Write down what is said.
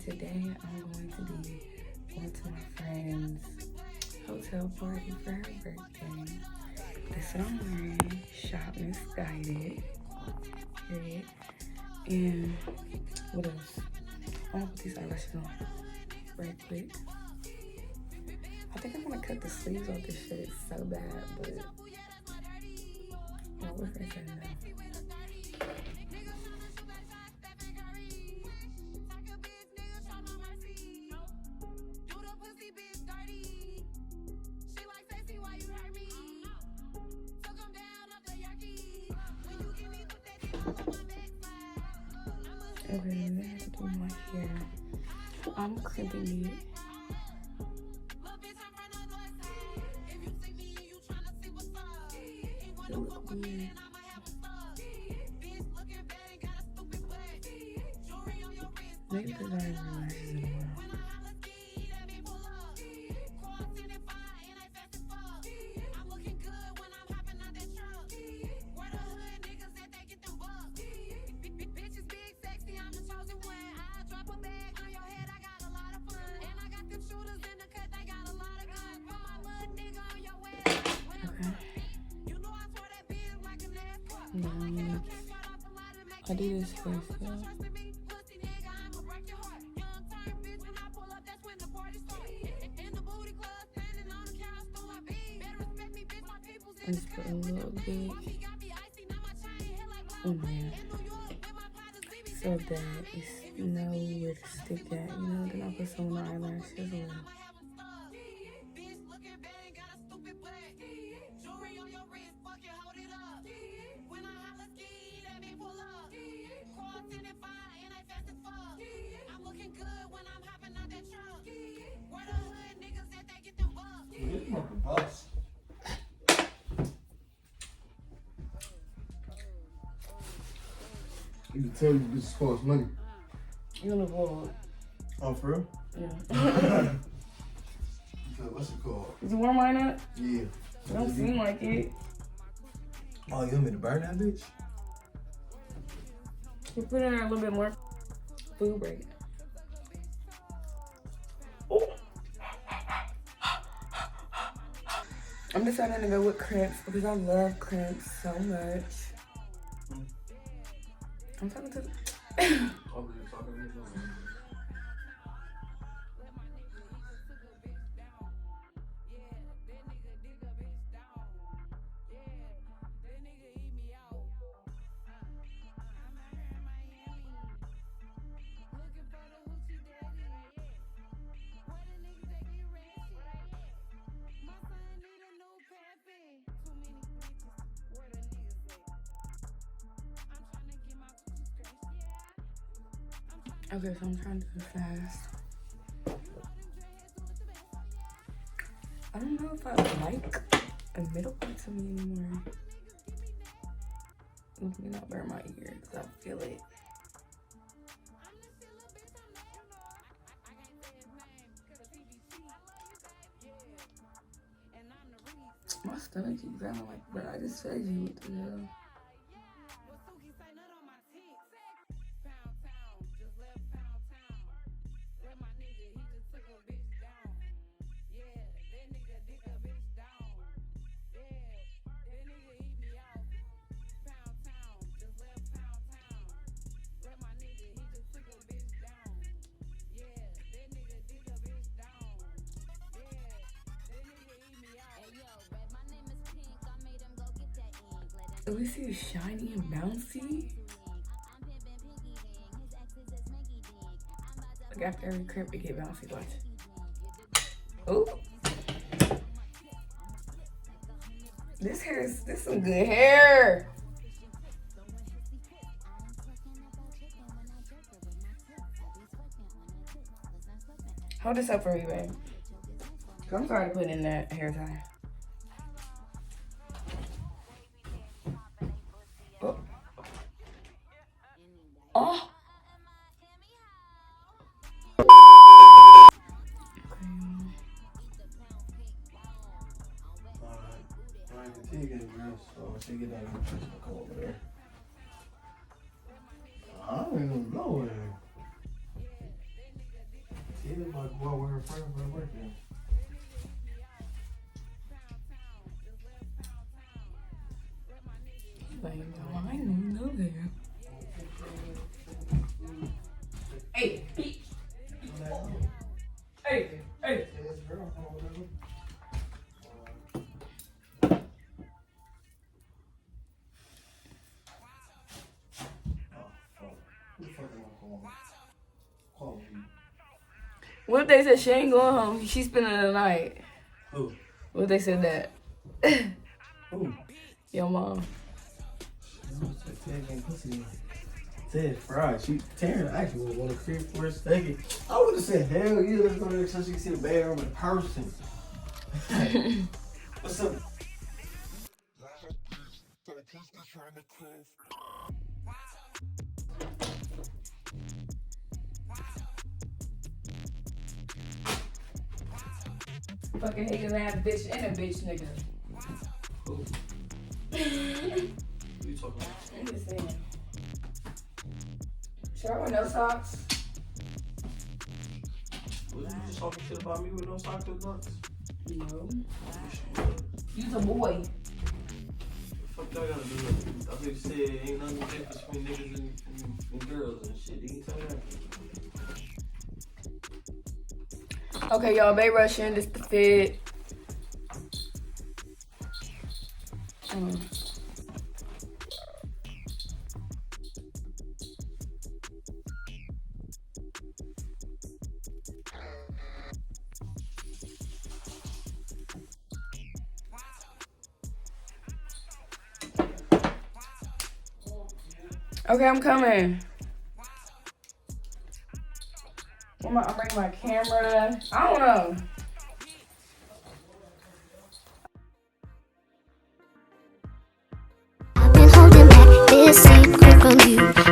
today I'm going to be going to my friend's hotel party for her birthday. This what I'm wearing, shop misguided, period. And what else? I'm gonna put these eyelashes on right quick. I think I'm gonna cut the sleeves off this shit. It's so bad, but my boyfriend said no. Okay, then I have to do my hair. I'm crimping it. It look weird. Maybe because I didn't realize it in a while. I do this first, though. I just put a little bit on there so that it's nowhere to stick at, you know. Then I'll put some on the eyelashes as well. You can tell you this costs money. You on the board? Oh, for real? Yeah. What's it called? Did you warm mine up? Yeah. It don't seem like it. Oh, you want me to burn that bitch? You put in there a little bit more food break. Oh. I'm deciding to go with crepes because I love crepes so much. I'm talking to okay, so I'm trying to do fast. I don't know if I like a middle pizza anymore. Let me not burn my ear because I feel it. My stomach keeps growling like, bro, I just fed you. What the hell? At least he's shiny and bouncy. Like after every crepe, it get bouncy. Watch. Oh, this some good hair. Hold this up for me, babe. I'm sorry to put in that hair tie. Oh. Oh. So get that come over there. I don't even know it. Yeah, like go out with her friend for her birthday. Like, no, I ain't even know that. Hey, hey, hey, hey. Who the fuck am I calling? Call me. What if they said she ain't going home? She's spending the night. Who? What if they said that? Who? Your mom. Said fried. Taryn actually would want to creep for a second. I would have said, hell yeah, let's go there so she can see the bedroom in person. What's up? Fucking hating ass bitch and a bitch nigga. Who? Who you talking about? I'm just saying. Should I wear no socks? Was you just talking shit about me with no socks or nuts? No. You's a boy. What the fuck I gotta do? I just said ain't nothing different between niggas and girls and shit. You can tell that. Okay, y'all, Bay Russian, this the fit. Okay, I'm coming. I'm bringing my camera. I don't know. I've been holding back this secret from you.